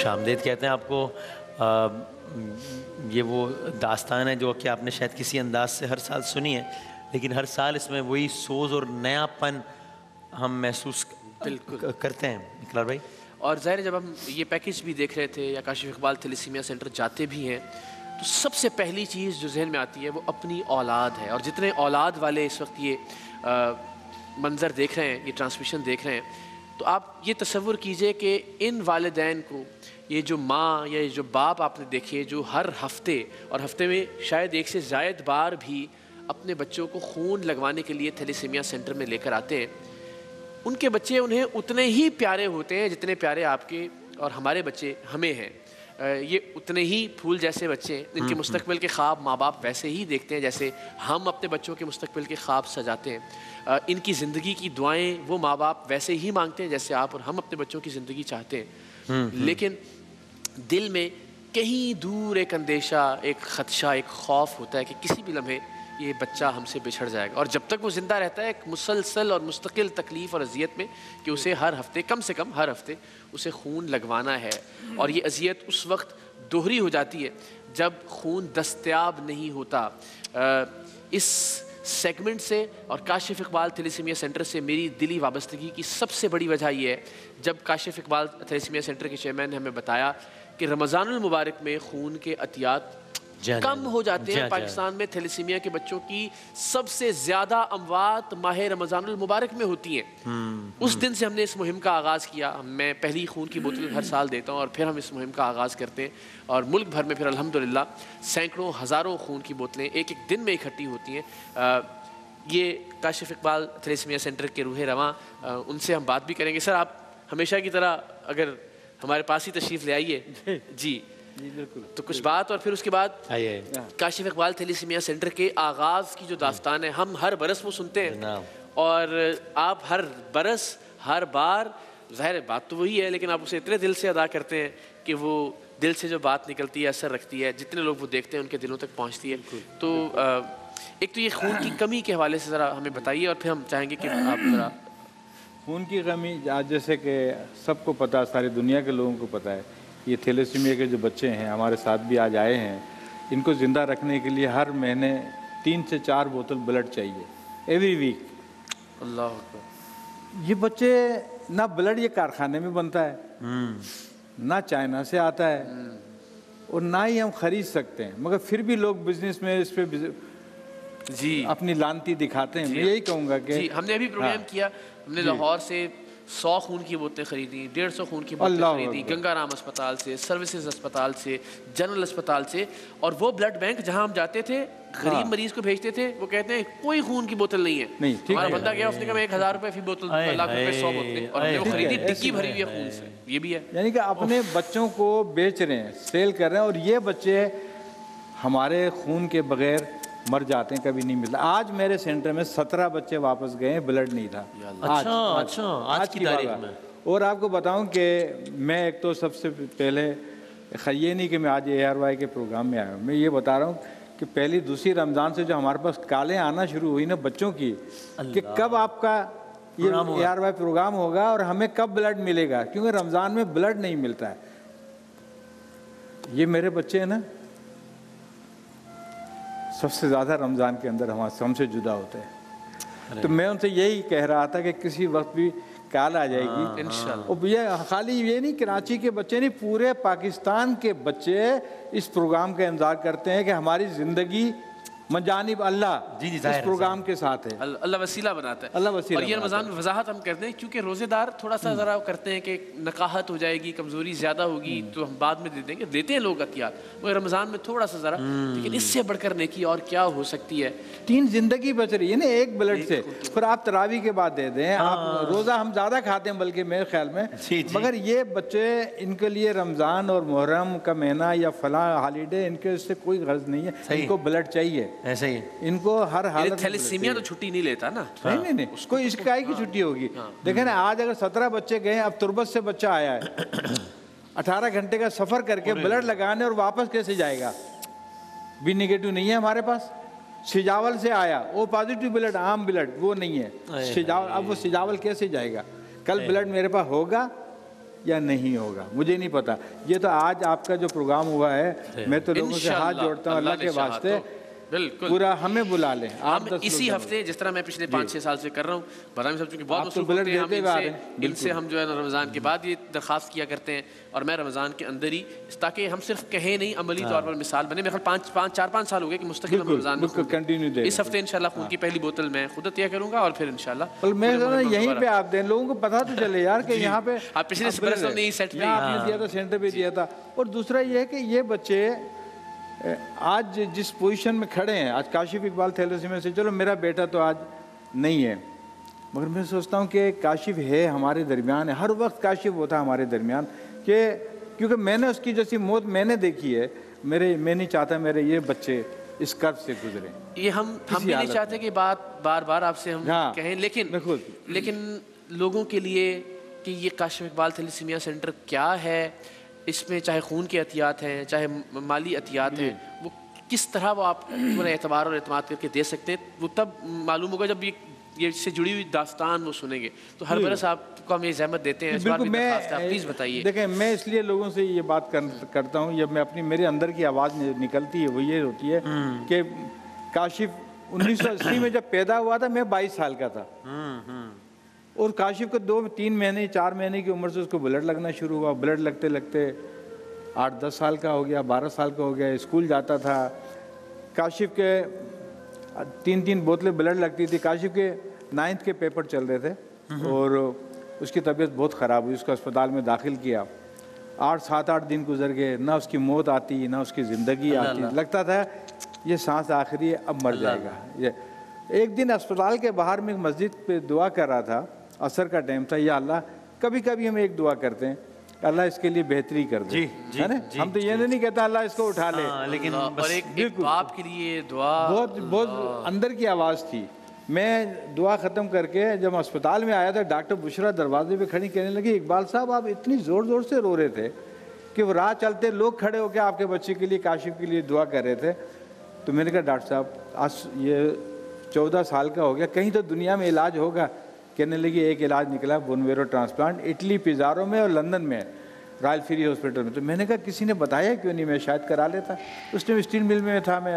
خوش آمدید کہتے ہیں آپ کو. یہ وہ داستان ہے جو کہ آپ نے شاید کسی انداز سے ہر سال سنی ہے، لیکن ہر سال اس میں وہی سوز اور نیا پن ہم محسوس کرتے ہیں. اقرار بھائی. اور ظاہر ہے جب ہم یہ پیکج بھی دیکھ رہے تھے یا کاشف اقبال تھیلیسیمیا سینٹر جاتے بھی ہیں تو سب سے پہلی چیز جو ذہن میں آتی ہے وہ اپنی اولاد ہے. اور جتنے اولاد والے اس وقت یہ منظر دیکھ رہے ہیں، یہ ٹرانسمیشن دیکھ رہے ہیں، تو آپ یہ تصور کیجئے کہ ان والدین کو یہ جو ماں یا جو باپ آپ نے دیکھے جو ہر ہفتے اور ہفتے میں شاید ایک سے زائد بار بھی اپنے بچوں کو خون لگوانے کے لیے تھیلیسیمیا سینٹر میں لے کر آتے ہیں، ان کے بچے انہیں اتنے ہی پیارے ہوتے ہیں جتنے پیارے آپ کے اور ہمارے بچے ہمیں ہیں. یہ اتنے ہی پھول جیسے بچے ہیں، ان کے مستقبل کے خواب ماں باپ ویسے ہی دیکھتے ہیں جیسے ہم اپنے بچوں کے مستقبل کے خواب سجاتے ہیں. ان کی زندگی کی دعائیں وہ ماں باپ ویسے ہی مانگتے ہیں جیسے آپ اور ہم اپنے بچوں کی زندگی چاہتے ہیں. لیکن دل میں کہیں دور ایک اندیشہ، ایک خدشہ، ایک خوف ہوتا ہے کہ کسی بھی لمحے یہ بچہ ہم سے بچھڑ جائے گا. اور جب تک وہ زندہ رہتا ہے ایک مسلسل اور مستقل تکلیف اور اذیت میں کہ اسے ہر ہفتے کم سے کم ہر ہفتے اسے خون لگوانا ہے. اور یہ اذیت اس وقت دوہری ہو جاتی ہے جب خون دستیاب نہیں ہوتا. اس سیگمنٹ سے اور کاشف اقبال تھیلیسیمیا سینٹر سے میری دلی وابستگی کی سب سے بڑی وجہ یہ ہے جب کاشف اقبال تھیلیسیمیا سینٹر کے چیئرمین نے ہمیں بتایا کہ رمضان المبارک میں خون کے عطیات کم ہو جاتے ہیں. پاکستان میں تھیلیسیمیا کے بچوں کی سب سے زیادہ اموات ماہ رمضان المبارک میں ہوتی ہیں. اس دن سے ہم نے اس مہم کا آغاز کیا. میں پہلی خون کی بوتل ہر سال دیتا ہوں اور پھر ہم اس مہم کا آغاز کرتے ہیں اور ملک بھر میں پھر الحمدللہ سینکڑوں ہزاروں خون کی بوتلیں ایک ایک دن میں اکٹھی ہوتی ہیں. یہ کاشف اقبال تھیلیسیمیا سینٹر کے روح رواں، ان سے ہم بات بھی کریں گے. سر آپ ہمیشہ کی طرح اگر ہمارے پاس ہی تشریف لے آئیے. جی بالکل. تو کچھ بات اور پھر اس کے بعد کاشف اقبال تھیلیسیمیا سینٹر کے آغاز کی جو داستان ہے ہم ہر برس وہ سنتے ہیں اور آپ ہر برس ہر بار ظاہر بات تو وہی ہے لیکن آپ اسے اتنے دل سے ادا کرتے ہیں کہ وہ دل سے جو بات نکلتی ہے اثر رکھتی ہے، جتنے لوگ وہ دیکھتے ہیں ان کے دلوں تک پہنچتی ہے. تو ایک تو یہ خون کی کمی کے حوالے سے ذرا ہمیں بتائیے اور پھر ہم چاہیں گے کہ آپ ذرا. خون کی کمی جیسے کہ سب کو پتہ، ساری دنیا کے لوگوں کو پتہ ہے، یہ تھیلیسیمیا کے جو بچے ہیں ہمارے ساتھ بھی آج آئے ہیں، ان کو زندہ رکھنے کے لیے ہر مہینے 3 سے 4 بوتل بلڈ چاہیے ایوری ویک. اللہ اکبر. یہ بچے نہ بلڈ یہ کارخانے میں بنتا ہے، نہ چائنا سے آتا ہے اور نہ ہی ہم خرید سکتے ہیں، مگر پھر بھی لوگ بزنس میں اس پہ جی اپنی لانتی دکھاتے ہیں. میں یہی کہوں گا کہ ہم نے ابھی پروگرام کیا، ہم نے لاہور سے 100 خون کی بوتلیں خریدی، 150 خون کی بوتلیں خریدی گنگا رام اسپتال سے، سروسز اسپتال سے، جنرل اسپتال سے. اور وہ بلڈ بینک جہاں ہم جاتے تھے غریب مریض کو بھیجتے تھے، وہ کہتے ہیں کوئی خون کی بوتل نہیں ہے. ہمارا بندہ گیا، اس نے کہا 1000 روپے فی بوتل، لاکھ روپے 100 بوتلیں، اور ہم نے وہ خریدی ڈگی بھری ہوئی ہے خون سے. یہ بھی ہے یعنی کہ اپنے بچوں کو بیچ رہے ہیں، سیل کر رہے ہیں، اور یہ بچے ہمارے خون کے بغیر مر جاتے ہیں، کبھی نہیں ملتا. آج میرے سینٹر میں 17 بچے واپس گئے، بلڈ نہیں تھا. آج کی تاریخ میں. اور آپ کو بتاؤں کہ میں ایک تو سب سے پہلے یہ نہیں کہ میں آج ARY کے پروگرام میں آیا ہوں، میں یہ بتا رہا ہوں کہ پہلی دوسری رمضان سے جو ہمارے پاس کالیں آنا شروع ہوئی نا بچوں کی کہ کب آپ کا یہ ARY پروگرام ہوگا اور ہمیں کب بلڈ ملے گا، کیونکہ رمضان میں بلڈ نہیں ملتا ہے. یہ میرے بچے ہیں نا، سب سے زیادہ رمضان کے اندر ہم سے جدا ہوتے ہیں. تو میں ان سے یہی کہہ رہا تھا کہ کسی وقت بھی کال آ جائے گی انشاءاللہ. یہ خالی یہ نہیں کراچی کے بچے نہیں، پورے پاکستان کے بچے اس پروگرام کا انتظار کرتے ہیں کہ ہماری زندگی من جانب اللہ اس پروگرام کے ساتھ ہے. اللہ وسیلہ بناتا ہے. اللہ وسیلہ. اور یہ رمضان میں وضاحت ہم کرتے ہیں کیونکہ روزے دار تھوڑا سا ذرا کرتے ہیں کہ نقاہت ہو جائے گی، کمزوری زیادہ ہوگی تو ہم بعد میں دے دیں گے. دیتے ہیں لوگ عطیات، مگر رمضان میں تھوڑا سا ذرا. لیکن اس سے بڑھ کر نیکی اور کیا ہو سکتی ہے. 3 زندگی بچ رہی ہے نا ایک بلڈ سے. پھر آپ تراویح کے بعد دے دیں، آپ روزہ ہم زیادہ کھاتے ہیں بلکہ میرے خیال میں، مگر یہ بچے ان کے لیے رمضان اور محرم کا مہینہ یا فلاں ہالیڈے ان کے اس سے کوئی غرض نہیں ہے. ان کو بلڈ چاہیے. ایسے ہی ان کو ہر حالت تھیلیسیمیا تو چھٹی نہیں لیتا نا. نہیں اس کو اس کائی کی چھٹی ہوگی. دیکھیں نا آج اگر 17 بچے گئے، اب تربت سے بچہ آیا ہے 18 گھنٹے کا سفر کر کے بلڈ لگانے، اور واپس کیسے جائے گا؟ بھی نیگیٹو نہیں ہے ہمارے پاس. سجاول سے آیا، وہ پازیٹیو بلڈ، عام بلڈ وہ نہیں ہے. سجاول، اب وہ سجاول کیسے جائے گا؟ کل بلڈ میرے پاس ہوگا या नहीं होगा, मुझे नहीं पता। ये तो आज आपका जो प्रोग्राम हुआ है, मैं तो लोगों से हाथ जोड़ता हूँ अल्लाह के वास्ते, बिल्कुल पूरा हमें बुला लें। हम इसी हफ्ते, जिस तरह मैं पिछले 5-6 साल से कर रहा हूँ, बदामी साहब चूंकि बहुत मसरूफ होते हैं, हम इनसे हम जो है रमज़ान के बाद ये दरख्वास्त किया करते हैं, और मैं रमज़ान के अंदर ही, ताकि हम सिर्फ कहें नहीं, अमली तौर पर मिसाल बने। मेरे ख्याल 4-5 साल हो गए कि मुस्तकिल हम रमज़ान में कंटिन्यू दे। इस हफ्ते इंशाल्लाह खून की पहली बोतल मैं खुद अतिया करूँगा, और फिर इंशाल्लाह मैं यहीं पे आप दें, लोगों को पता तो चले यार कि यहाँ पे आप पिछले बरस ने सेट पे आपने दिया था, सेंटर पे दिया था। और दूसरा ये है कि ये बच्चे आज जिस पोजीशन में खड़े हैं, आज काशिफ इकबाल थैलेसीमिया से, चलो मेरा बेटा तो आज नहीं है, मगर मैं सोचता हूँ कि काशिफ है हमारे दरमियान है, हर वक्त काशिफ होता है हमारे दरमियान, कि क्योंकि मैंने उसकी जैसी मौत मैंने देखी है। मैं नहीं चाहता मेरे ये बच्चे इस कर्ब से गुजरे। ये हम भी नहीं चाहते कि बात बार बार आपसे हम कहें, लेकिन लोगों के लिए कि ये काशिफ इकबाल थैलेसीमिया सेंटर क्या है, इसमें चाहे खून के एहतियात हैं, चाहे माली एहतियात हैं, वो किस तरह वो आप पूरा एतबार और एतमाद करके दे सकते हैं, वो तब मालूम होगा जब ये इससे जुड़ी हुई दास्तान वो सुनेंगे। तो हर बरस आपको हम ये ज़हमत देते हैं, इस बार भी दरख्वास्त है, आप प्लीज़ बताइए। देखें, मैं इसलिए लोगों से ये बात करता हूँ, जब मैं अपनी मेरे अंदर की आवाज़ निकलती है वो ये होती है कि काशिफ 1980 में जब पैदा हुआ था, मैं 22 साल का था, और काशिफ को 2-3 महीने 4 महीने की उम्र से उसको ब्लड लगना शुरू हुआ। ब्लड लगते लगते 8-10 साल का हो गया, 12 साल का हो गया, स्कूल जाता था। काशिफ के 3-3 बोतलें ब्लड लगती थी। काशिफ के 9th के पेपर चल रहे थे और उसकी तबीयत बहुत ख़राब हुई, उसको अस्पताल में दाखिल किया। 7-8 दिन गुजर गए, ना उसकी मौत आती ना उसकी ज़िंदगी आती, लगता था ये सांस आखिरी है, अब मर जाएगा। ये एक दिन अस्पताल के बाहर में मस्जिद पे दुआ कर रहा था, असर का टाइम था, या अल्लाह, कभी कभी हम एक दुआ करते हैं, अल्लाह इसके लिए बेहतरी कर दे, है ना? हम तो ये नहीं कहता अल्लाह इसको उठा ले, लेकिन और एक बाप के लिए दुआ बहुत अंदर की आवाज़ थी। मैं दुआ ख़त्म करके जब अस्पताल में आया था, डॉक्टर बुशरा दरवाजे पे खड़ी कहने लगी, इकबाल साहब आप इतनी ज़ोर ज़ोर से रो रहे थे कि वो राह चलते लोग खड़े होकर आपके बच्चे के लिए, काशिफ के लिए दुआ कर रहे थे। तो मैंने कहा डॉक्टर साहब आज ये 14 साल का हो गया, कहीं तो दुनिया में इलाज होगा। कहने लगी एक इलाज निकला, बोनवेरो ट्रांसप्लांट, इटली पिज़ारो में और लंदन में, रॉयल फ्री हॉस्पिटल में। तो मैंने कहा किसी ने बताया क्यों नहीं, मैं शायद करा लेता। उस टाइम स्टील मिल में था, मैं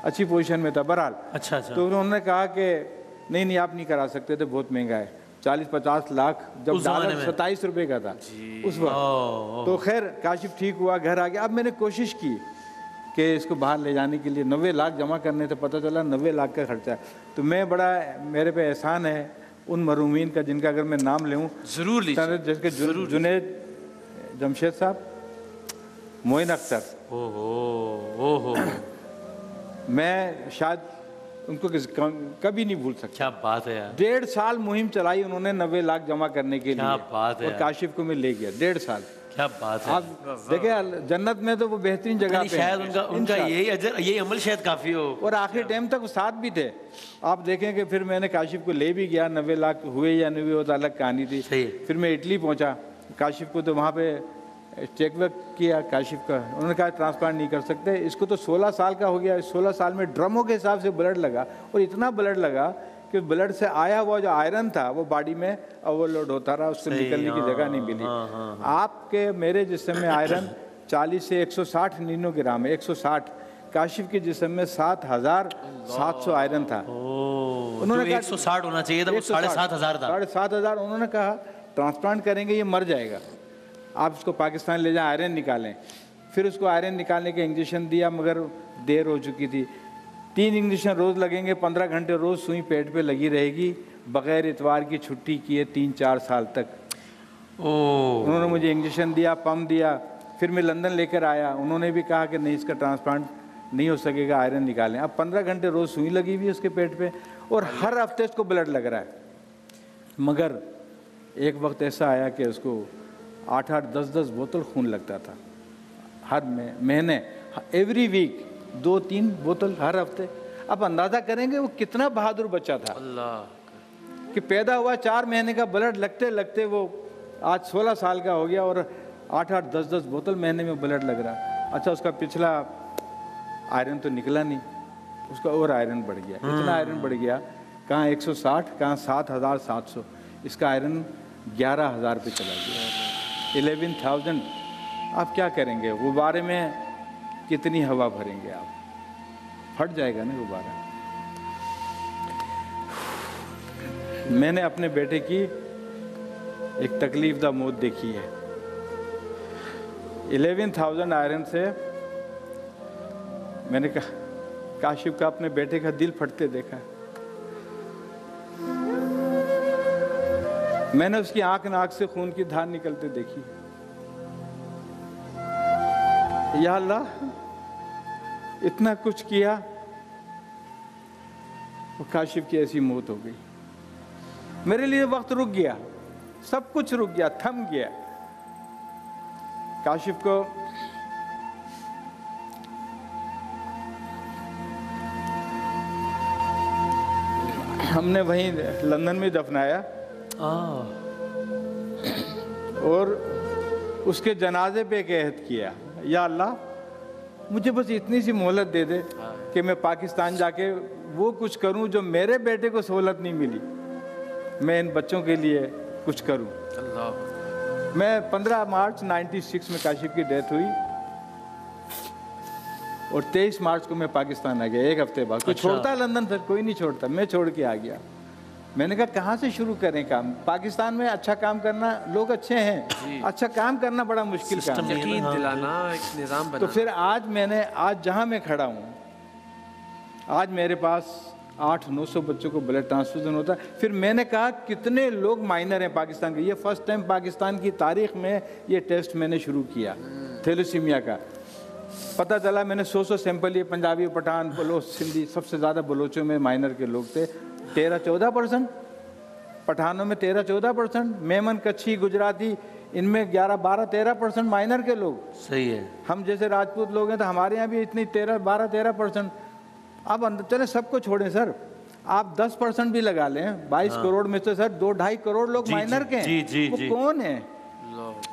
अच्छी पोजीशन में था, बहरहाल। अच्छा। तो उन्होंने कहा कि नहीं आप नहीं करा सकते थे, बहुत महंगा है, 40-50 लाख, जब डॉलर 27 रुपये का था उस वक्त। तो खैर काशिफ ठीक हुआ, घर आ गया। अब मैंने कोशिश की कि इसको बाहर ले जाने के लिए 90 लाख जमा करने थे, पता चला 90 लाख का खर्चा है। तो मैं बड़ा, मेरे पे एहसान है उन मरूमीन का जिनका अगर मैं नाम लूँ ज़रूर लीजिए, जैसे जुनैद जमशेद साहब, मोइन अख्तर, मैं शायद उनको कभी नहीं भूल सकता। क्या बात है यार। 1.5 साल मुहिम चलाई उन्होंने 90 लाख जमा करने के लिए। क्या बात है। और काशिफ को मैं ले गया 1.5 साल। क्या बात है। आप देखिए जन्नत में तो वो बेहतरीन जगह पे शायद उनका यही अजर, यही अमल शायद काफ़ी हो। और आखिरी टाइम तक वो साथ भी थे। आप देखें कि फिर मैंने काशिफ को ले भी गया, 90 लाख हुए या नहीं हुए वो तो अलग कहानी थी। फिर मैं इटली पहुंचा, काशिफ को तो वहाँ पे चेक वेक किया काशिफ का, उन्होंने कहा ट्रांसप्लांट नहीं कर सकते, इसको तो 16 साल का हो गया, 16 साल में ड्रमों के हिसाब से ब्लड लगा, और इतना ब्लड लगा कि ब्लड से आया हुआ जो आयरन था वो बॉडी में ओवरलोड होता रहा, उसको निकलने की जगह नहीं मिली। आपके मेरे जिस्म में आयरन 40 से 160 नैनोग्राम है, 160। काशिफ के जिस्म में 7,700 आयरन था। उन्होंने कहा 160 होना चाहिए था, वो 7,500 था। 7,500। उन्होंने कहा ट्रांसप्लांट करेंगे ये मर जाएगा, आप इसको पाकिस्तान ले जाएं, आयरन निकालें। फिर उसको आयरन निकालने के इंजेक्शन दिया, मगर देर हो चुकी थी। 3 इंजेक्शन रोज़ लगेंगे, 15 घंटे रोज़ सुई पेट पे लगी रहेगी, बग़ैर इतवार की छुट्टी किए 3-4 साल तक। उन्होंने मुझे इंजेक्शन दिया, पम्प दिया। फिर मैं लंदन लेकर आया, उन्होंने भी कहा कि नहीं इसका ट्रांसप्लांट नहीं हो सकेगा, आयरन निकालें। अब 15 घंटे रोज़ सुई लगी हुई है उसके पेट पे, और हर हफ्ते उसको ब्लड लग रहा है। मगर एक वक्त ऐसा आया कि उसको 8-8, 10-10 बोतल खून लगता था हर महीने, एवरी वीक 2-3 बोतल हर हफ्ते। अब अंदाज़ा करेंगे वो कितना बहादुर बच्चा था। अल्लाह कि पैदा हुआ 4 महीने का, ब्लड लगते लगते वो आज 16 साल का हो गया, और 8-8, 10-10 बोतल महीने में ब्लड लग रहा। अच्छा उसका पिछला आयरन तो निकला नहीं, उसका और आयरन बढ़ गया। इतना आयरन बढ़ गया, कहाँ 160, कहाँ 7,700, इसका आयरन 11,000 पे चला गया। 11,000 आप क्या करेंगे? गुब्बारे में कितनी हवा भरेंगे आप? फट जाएगा ना गुब्बारा। मैंने अपने बेटे की एक तकलीफदा मौत देखी है। 11,000 आयरन से मैंने कहा काशिफ का अपने बेटे का दिल फटते देखा। मैंने उसकी आंख नाक से खून की धार निकलते देखी। या अल्लाह, इतना कुछ किया, वो काशिफ की ऐसी मौत हो गई। मेरे लिए वक्त रुक गया, सब कुछ रुक गया, थम गया। काशिफ को हमने वहीं लंदन में दफनाया और उसके जनाजे पे कहत किया, या अल्लाह मुझे बस इतनी सी मोहलत दे दे कि मैं पाकिस्तान जाके वो कुछ करूं जो मेरे बेटे को सहूलत नहीं मिली, मैं इन बच्चों के लिए कुछ करूं। मैं 15 मार्च 96 में काशिफ की डेथ हुई और 23 मार्च को मैं पाकिस्तान आ गया, एक हफ्ते बाद। कोई छोड़ता लंदन फिर? कोई नहीं छोड़ता, मैं छोड़ के आ गया। मैंने कहा कहाँ से शुरू करें काम? पाकिस्तान में अच्छा काम करना, लोग अच्छे हैं, अच्छा काम करना बड़ा मुश्किल काम है, यकीन दिलाना, एक निज़ाम बनाना। तो फिर आज जहाँ मैं खड़ा हूँ, आज मेरे पास 800-900 बच्चों को ब्लड ट्रांसफ्यूजन होता है। फिर मैंने कहा कितने लोग माइनर हैं पाकिस्तान के। ये फर्स्ट टाइम पाकिस्तान की तारीख में ये टेस्ट मैंने शुरू किया थैलेसीमिया का। पता चला मैंने 100 सैंपल, ये पंजाबी, पठान, बलोच, सिंधी, सबसे ज़्यादा बलोचों में माइनर के लोग थे, 13-14%, पठानों में 13-14%, मेमन, कच्छी, गुजराती, इनमें 11-12-13% माइनर के लोग। सही है। हम जैसे राजपूत लोग हैं तो हमारे यहाँ भी इतनी 12-13%। अब अंदर चले, सबको छोड़ें सर, आप 10% भी लगा लें, 22 करोड़ में से सर 2-2.5 करोड़ लोग माइनर के हैं। वो कौन है?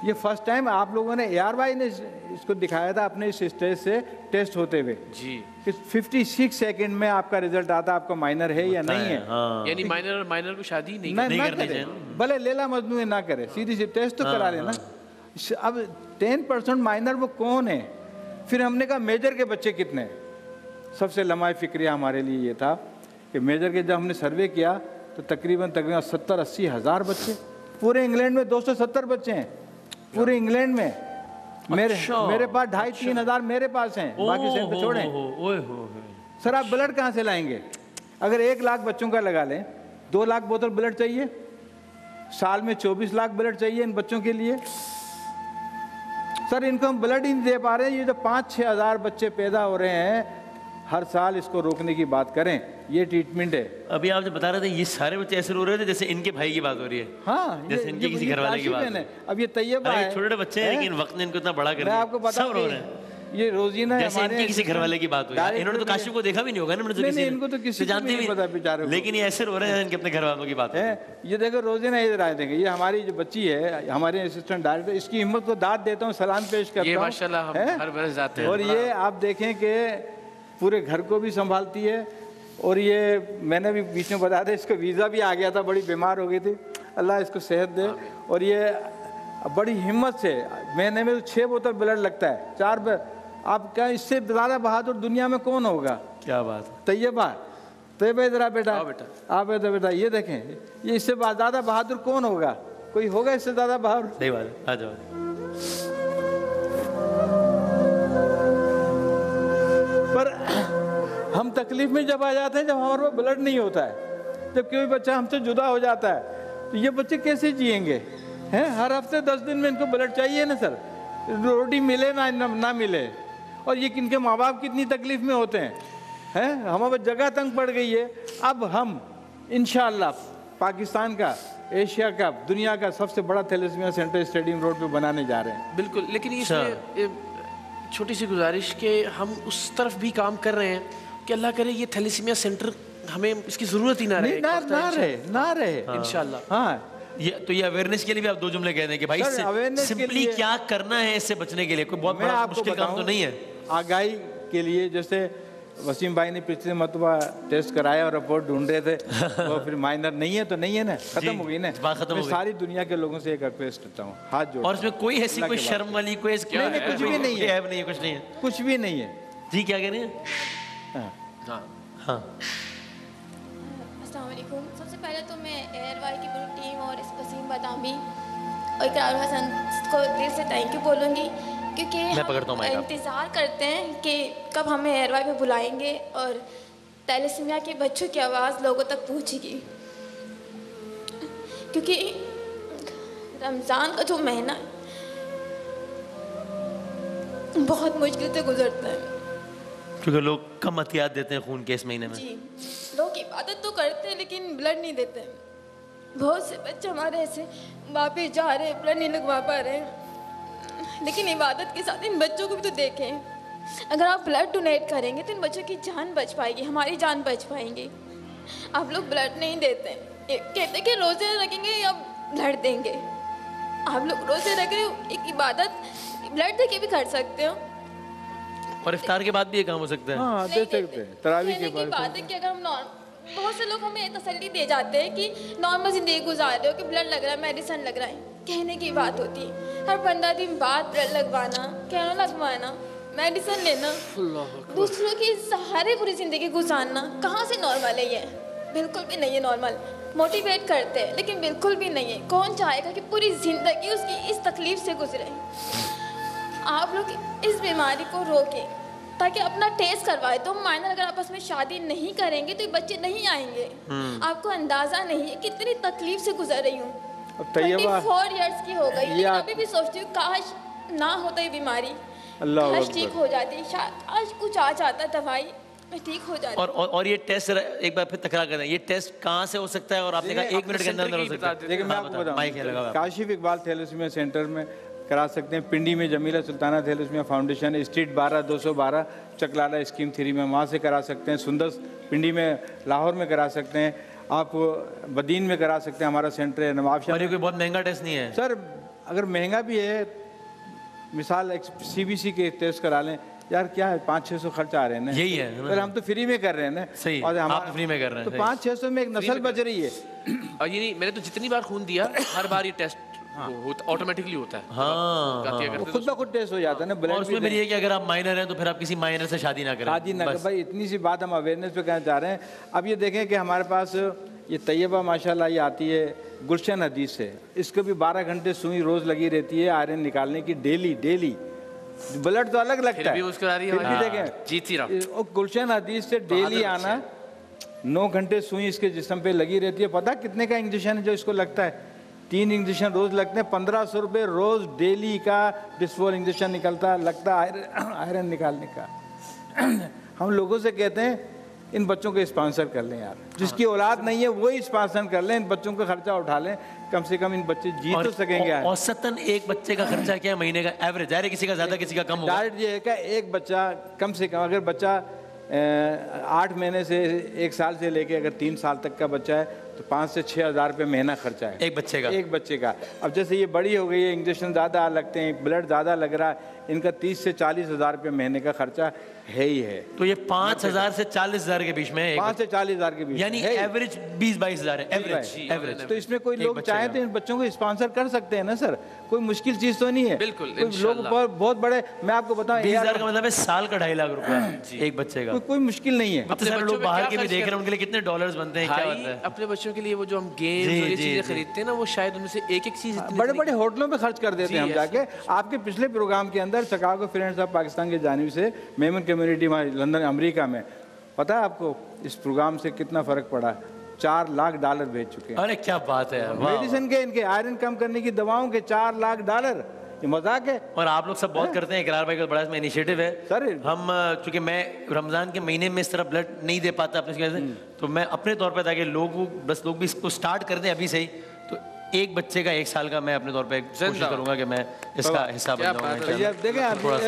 ये फर्स्ट टाइम आप लोगों ने, AR भाई ने इसको दिखाया था अपने इस स्टेज से टेस्ट होते हुए जी। 56 सेकंड में आपका रिजल्ट आता, आपका माइनर है या नहीं है। यानी माइनर को शादी नहीं ना करे, भले लेला मजनू ना करे, सीधी सी टेस्ट तो करा लेना। अब 10% माइनर वो कौन है? फिर हमने कहा मेजर के बच्चे कितने? सबसे लम्हा फिक्रिया हमारे लिए ये था कि मेजर के जब हमने सर्वे किया तो तकरीबन 70-80 हज़ार बच्चे, पूरे इंग्लैंड में 270 बच्चे हैं पूरे इंग्लैंड में। मेरे पास 2,500-3 हज़ार मेरे पास हैं, बाकी सेंटर छोड़ें। सर आप ब्लड कहाँ से लाएंगे? अगर 1 लाख बच्चों का लगा लें, 2 लाख बोतल ब्लड चाहिए, साल में 24 लाख ब्लड चाहिए इन बच्चों के लिए। सर इनको हम ब्लड ही नहीं दे पा रहे हैं। ये जो 5-6 हज़ार बच्चे पैदा हो रहे हैं हर साल, इसको रोकने की बात करें, ये ट्रीटमेंट है। अभी आप जो बता रहे थे ये सारे बच्चे ऐसे रो रहे थे जैसे इनके भाई की बात हो रही है। हाँ, जैसे इनके किसी घर वाले की बात है। अब ये तैयबा है, छोटे बच्चे हैं लेकिन वक्त ने इनको इतना बड़ा कर दिया, मैं आपको बता सब रो रहे हैं। ये रोजीना जैसे इनके किसी घर वाले की बात हुई। इन्होंने तो काशिफ को देखा भी नहीं होगा ना, नहीं, इनको तो किसी को जानते भी नहीं पता बेचारे, लेकिन ये ऐसे रो रहे हैं इनके अपने घर वालों की बात है। ये देखो रोजीना इधर आए देंगे, ये हमारी जो बच्ची है, हमारे असिस्टेंट डायरेक्टर, इसकी हिम्मत को दाद देता हूँ, सलाम पेश करता हूँ माशाल्लाह, हम हर बरस जाते हैं। और ये आप देखें कि पूरे घर को भी संभालती है। और ये मैंने भी बीच में बताया था, इसका वीज़ा भी आ गया था, बड़ी बीमार हो गई थी, अल्लाह इसको सेहत दे। और ये बड़ी हिम्मत से, महीने में 6 बोतल ब्लड लगता है, 4 आप क्या, इससे ज़्यादा बहादुर दुनिया में कौन होगा? क्या बात। तैयबा इधर आ बेटा, आप इधर बेटा, ये देखें, ये इससे ज़्यादा बहादुर कौन होगा? कोई होगा इससे ज़्यादा बहादुर? सही बात है। आ जाओ। पर हम तकलीफ में जब आ जाते हैं जब हमारे पास ब्लड नहीं होता है, जब कोई बच्चा हमसे जुदा हो जाता है, तो ये बच्चे कैसे जिएंगे? हैं, हर हफ्ते 10 दिन में इनको ब्लड चाहिए ना सर, रोटी मिले ना मिले। और ये इनके माँ बाप कितनी तकलीफ में होते हैं। हमारे जगह तंग पड़ गई है। अब हम इंशाअल्लाह पाकिस्तान का, एशिया का, दुनिया का सबसे बड़ा थैलेसीमिया सेंटर स्टेडियम रोड पे बनाने जा रहे हैं। बिल्कुल, लेकिन इसमें छोटी सी गुजारिश के हम उस तरफ भी काम कर रहे हैं कि अल्लाह करे ये थैलेसीमिया सेंटर हमें इसकी ज़रूरत ही ना रहे इंशाअल्लाह। हाँ, तो ये अवेयरनेस के लिए भी आप 2 जुमले कह दें कि भाई सिंपली क्या करना है इससे बचने के लिए? कोई बहुत बड़ा मुश्किल काम तो नहीं है। आगाही के लिए जैसे वसीम भाई ने पिछले मरतबा टेस्ट कराया और रिपोर्ट ढूंढ रहे थे, वो फिर माइनर नहीं है तो नहीं है ना, खत्म हो गई ना। मैं सारी दुनिया के लोगों से एक रिक्वेस्ट करता हूँ, हाथ जोड़। और इसमें कोई ऐसी कोई शर्म वाली कोई कुछ भी नहीं है, कुछ नहीं है, कुछ भी नहीं है जी। क्या कह रहे हैं? हाँ, अस्सलाम वालेकुम। सबसे पहले तो मैं एयरवाई की पूरी टीम और इस वसीम बदामी और इकरार हसन को दिल से थैंक यू बोलूँगी, क्योंकि हम इंतज़ार करते हैं कि कब हमें एयरवाई पे बुलाएंगे और थैलेसीमिया के बच्चों की आवाज़ लोगों तक पहुँचेगी। क्योंकि रमज़ान का जो महीना बहुत मुश्किल से गुजरता है, क्योंकि लोग कम अतियात देते हैं खून के इस महीने में। जी, लोग इबादत तो करते हैं लेकिन ब्लड नहीं देते। बहुत से बच्चे हमारे ऐसे वापिस जा रहे हैं, ब्लड नहीं लगवा पा रहे हैं। लेकिन इबादत के साथ इन बच्चों को भी तो देखें, अगर आप ब्लड डोनेट करेंगे तो इन बच्चों की जान बच पाएगी, हमारी जान बच पाएंगी। आप लोग ब्लड नहीं देते, कहते कि रोज़े रखेंगे या ब्लड देंगे। आप लोग रोज़े रख रहे हो, एक इबादत ब्लड दे के भी कर सकते हो, और इफ्तार के बाद भी ये काम हो सकता है। हाँ, दे सकते हैं। तरावी के बाद बात है कि अगर हम बहुत से लोग हमें तसल्ली दे जाते हैं कि नॉर्मल ज़िंदगी गुजार रहे हो, कि ब्लड लग रहा है, मेडिसिन लग रहा है, कहने की बात होती है। हर 15 दिन बाद ब्लड लगवाना, कहना लगवाना, मेडिसिन लेना, दूसरों के सहारे पूरी ज़िंदगी गुजारना, कहाँ से नॉर्मल है ये? बिल्कुल भी नहीं है नॉर्मल। मोटिवेट करते हैं लेकिन बिल्कुल भी नहीं है। कौन चाहेगा कि पूरी ज़िंदगी उसकी इस तकलीफ़ से गुजरे? आप लोग इस बीमारी को रोकें ताकि अपना टेस्ट करवाए। तो माइनर अगर आपस में शादी नहीं करेंगे तो ये बच्चे नहीं आएंगे। आपको अंदाज़ा नहीं है कितनी तकलीफ से गुजर रही हूँ। 24 इयर्स की हो गई, लेकिन अभी भी सोचती हूँ काश ना होता ये बीमारी, काश ठीक हो जाती, आज कुछ आ जाता दवाई, मैं ठीक हो जाती। और ये टेस्ट एक बार फिर तकरार करते हैं, ये टेस्ट कहाँ से हो सकता है? और आपने कहा 1 मिनट के अंदर हो सकता है। देखिए मैं आपको बताऊँ, काशिफ इकबाल थैलेसीमिया सेंटर में करा सकते हैं। पिंडी में Jamila Sultana thalassaemia foundation, street 12-212 Chaklala scheme 3 में, वहाँ से करा सकते हैं। सुंदर पिंडी में, लाहौर में करा सकते हैं, आप बदीन में करा सकते हैं, हमारा सेंटर है नवाब शाह। और ये कोई बहुत महंगा टेस्ट नहीं है सर। अगर महंगा भी है, मिसाल CBC के टेस्ट करा लें यार, क्या है 500-600 खर्च आ रहे हैं ना, यही है। पर हम तो फ्री में कर रहे हैं ना। सही, और हम आप फ्री में कर रहे हैं तो 500-600 में एक नस्ल बच रही है। और ये नहीं, मैंने तो जितनी बार खून दिया हर बार ये टेस्ट ऑटोमेटिकली होता है। हाँ, खुद ब खुद टेस्ट हो जाता है ना। और उसमें मेरी ये कि अगर आप माइनर हैं तो फिर आप किसी माइनर से शादी ना करें। शादी ना करें भाई, इतनी सी बात हम अवेयरनेस पे कहना चाह रहे हैं। अब ये देखें कि हमारे पास ये तैयबा माशाल्लाह ये आती है गुलशन हदीस से, इसको भी 12 घंटे सुई रोज़ लगी रहती है आयरन निकालने की, डेली। ब्लड तो अलग लगता है, फिर भी देखें गुलशन हदीस से डेली आना, 9 घंटे सुई इसके जिस्म पे लगी रहती है। पता कितने का इंजेक्शन है जो इसको लगता है? 3 इंजेक्शन रोज़ लगते हैं, 1500 रुपये रोज़ डेली का डिस्पोल इंजेक्शन निकलता लगता आयरन निकालने का। हम लोगों से कहते हैं इन बच्चों को स्पॉन्सर कर लें यार, जिसकी औलाद नहीं है वही स्पॉन्सर कर लें, इन बच्चों का खर्चा उठा लें, कम से कम इन बच्चे जी तो सकेंगे। औसतन एक बच्चे का खर्चा क्या है महीने का एवरेज? है किसी का ज़्यादा किसी का कम होगा। डायरेक्ट ये है कि एक बच्चा कम से कम, अगर बच्चा 8 महीने से 1 साल से लेके अगर 3 साल तक का बच्चा है तो 5 से 6 हज़ार रुपये महीना खर्चा है एक बच्चे का। अब जैसे ये बड़ी हो गई है, इंजेक्शन ज़्यादा लगते हैं, ब्लड ज़्यादा लग रहा है, इनका 30 से 40 हज़ार रुपये महीने का खर्चा है ही है। तो ये 5,000 से 40,000 के बीच में, 5 से 40,000 के बीच, यानी एवरेज 20-22 हज़ार है एवरेज। तो इसमें कोई लोग चाहे तो इन बच्चों को स्पॉन्सर कर सकते हैं ना सर, कोई मुश्किल चीज़ तो नहीं है। बिल्कुल, लोग बहुत बड़े, मैं आपको बताऊं 20,000 का मतलब है साल का 2.5 लाख रुपया एक बच्चे का, कोई मुश्किल नहीं है। अपने लोग बाहर के भी देख रहे हैं, उनके लिए कितने डॉलर्स बनते हैं, क्या होता है। अपने बच्चों के लिए वो जो हम गेम्स और ये चीजें खरीदते हैं ना, वो शायद उनमें से एक चीज बड़े होटलों पे खर्च कर देते हैं हम जाके। आपके पिछले प्रोग्राम के अंदर शिकागो फ्रेंड्स ऑफ पाकिस्तान की जानिब से मेमन कम्युनिटी लंदन अमेरिका में, पता है आपको इस प्रोग्राम से कितना फ़र्क पड़ा? $4 लाख भेज चुके हैं। अरे क्या बात है। मेडिसिन के, इनके आयरन कम करने की दवाओं के $4 लाख, ये मजाक है। और आप लोग सब बहुत करते हैं, इकरार भाई का बड़ा इसमें इनिशिएटिव है सर। हम चूंकि मैं रमज़ान के महीने में इस तरह ब्लड नहीं दे पाता अपने वजह से, तो मैं अपने तौर पर ताकि लोग भी इसको स्टार्ट कर दें अभी से ही, तो एक बच्चे का 1 साल का मैं अपने तौर पे कोशिश करूंगा कि मैं इसका हिस्सा बन जाऊंगा। देखें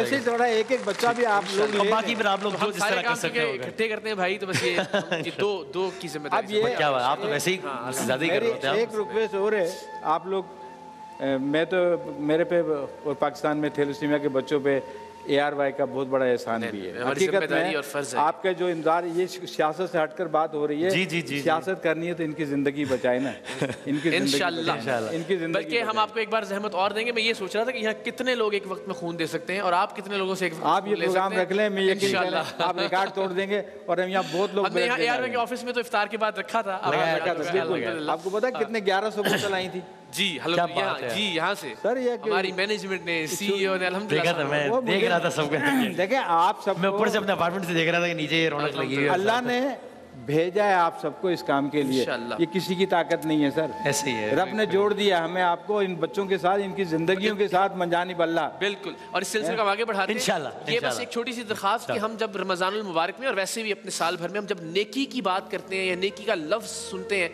ऐसे थोड़ा एक बच्चा भी आप लोग, बाकी फिर आप लोग जो जिस तरह कर सकते हो इकट्ठे करते हैं भाई, तो बस ये दो की जिम्मेदारी। क्या बात, आप तो वैसे ही ज़्यादा ही कर रहे हैं। एक रिक्वेस्ट हो रहे आप लोग, मैं तो मेरे पे और पाकिस्तान में थैलेसीमिया के बच्चों पे ARY کا بہت بڑا احسان بھی ہے. حقیقت میں آپ کا جو انتظار یہ سیاست سے ہٹ کر بات ہو رہی ہے, سیاست کرنی ہے تو ان کی زندگی بچائے نا, ان کی انشاءاللہ. زندگی. بلکہ ہم آپ کو ایک بار زحمت اور دیں گے. میں یہ سوچ رہا تھا کہ یہاں کتنے لوگ ایک وقت میں خون دے سکتے ہیں اور آپ کتنے لوگوں سے ایک وقت آپ یہ پروگرام رکھ لیں, میں یقین کریں آپ ریکارڈ توڑ دیں گے. اور ہم یہاں بہت لوگ, ہم نے یہاں ARY کے آفس میں تو افطار کے بعد رکھا تھا. آپ کو پتا کتنے 1100 بوتل آئی تھی؟ جی جی یہاں سے سر یہ ہماری مینجمنٹ نے CEO نے الحمدللہ میں دیکھ رہا تھا سب کو. دیکھیں آپ سب, میں اوپر سے اپنے اپارٹمنٹ سے دیکھ رہا تھا کہ نیچے یہ رونق لگی ہوئی ہے. اللہ نے بھیجا ہے آپ سب کو اس کام کے لیے, یہ کسی کی طاقت نہیں ہے سر, ایسے ہی ہے. رب نے جوڑ دیا ہمیں آپ کو ان بچوں کے ساتھ, ان کی زندگیوں کے ساتھ منجانب اللہ. بالکل. اور اس سلسلے کو آگے بڑھاتے ہیں انشاءاللہ. یہ بس ایک چھوٹی سی درخواست کہ ہم جب رمضان المبارک میں اور ویسے بھی اپنے سال بھر میں ہم جب نیکی کی بات کرتے ہیں یا نیکی کا لفظ سنتے ہیں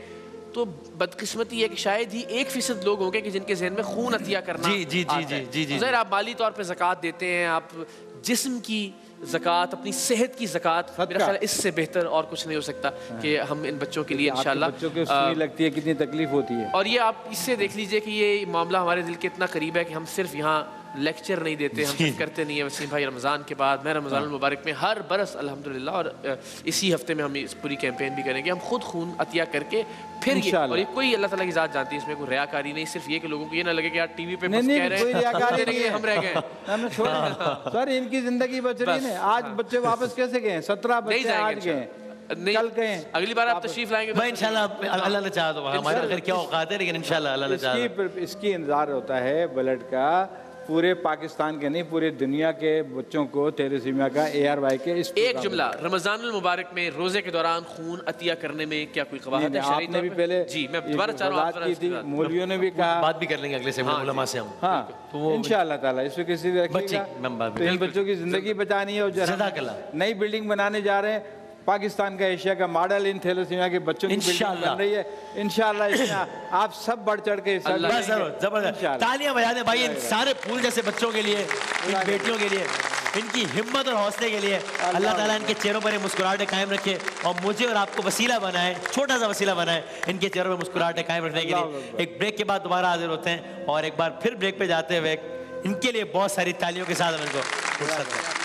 تو بدقسمتی ہے کہ شاید ہی 1% لوگ ہوں گے کہ جن کے ذہن میں خون عطیہ کرنا آتا ہے. ظاہر آپ مالی طور پہ زکوٰۃ دیتے ہیں, آپ جسم کی زکوٰۃ, اپنی صحت کی زکوٰۃ, میرا خیال ہے اس سے بہتر اور کچھ نہیں ہو سکتا کہ ہم ان بچوں کے لیے انشاءاللہ. بچوں کو سنی لگتی ہے کتنی تکلیف ہوتی ہے. اور یہ آپ اس سے دیکھ لیجئے کہ یہ معاملہ ہمارے دل کے اتنا قریب ہے کہ ہم صرف یہاں لیکچر نہیں دیتے, ہم صرف کرتے نہیں ہیں. وسیم بھائی رمضان کے بعد میں رمضان المبارک میں ہر برس الحمدللہ, اور اسی ہفتے میں ہم اس پوری کیمپین بھی کریں گے, ہم خود خون عطیہ کر کے پھر یہ, اور یہ کوئی اللہ تعالیٰ کی ذات جانتی ہے, اس میں کوئی ریاکاری نہیں, صرف یہ کہ لوگوں کو یہ نہ لگے کہ یار ٹی وی پہ بس کہہ رہے ہیں ہم رہ گئے. سر ان کی زندگی بچ رہی ہے. آج بچے واپس کیسے گئے؟ 17 بچے آج گئے, کل گئے. اگلی بار آپ تشریف لائیں گے میں انشاءاللہ, اللہ نے چاہا تو ہمارے آخر کیا اوقات ہے, لیکن انشاءاللہ اللہ نے چاہا. اس کی انتظار ہوتا ہے بلڈ کا پورے پاکستان کے نہیں, پورے دنیا کے بچوں کو تیلیسیمیا کا ARY کے. ایک جملہ, رمضان المبارک میں روزے کے دوران خون عطیہ کرنے میں کیا کوئی قواعد ہے؟ آپ نے بھی پہلے جی میں دوبارہ چاہ رہا ہوں, مولویوں نے بھی کہا, بات بھی کر لیں گے اگلے سے علماء سے ہم. ہاں انشاءاللہ تعالیٰ اس پہ کسی بھی رکھیے گا. تو ان بچوں کی زندگی بچانی ہے, اور جو نئی بلڈنگ بنانے جا رہے ہیں پاکستان کا, ایشیا کا ماڈل ان تھیلیسیمیا کے بچوں کی بلڈنگ بن رہی ہے انشاءاللہ. اس میں آپ سب بڑھ چڑھ کے حصہ لیں. زبردست تالیاں بجا دیں بھائی ان سارے پھول جیسے بچوں کے لیے, ان بیٹیوں کے لیے, ان کی ہمت اور حوصلے کے لیے. اللہ تعالیٰ ان کے چہروں پر مسکراہٹیں قائم رکھے, اور مجھے اور آپ کو وسیلہ بنائے, چھوٹا سا وسیلہ بنائے ان کے چہروں پر مسکراہٹیں قائم رکھنے کے لیے. ایک بریک کے بعد دوبارہ حاضر ہوتے ہیں, اور ایک بار پھر بریک پہ جاتے ہوئے ان کے لیے بہت ساری تالیوں کے ساتھ ہم ان کو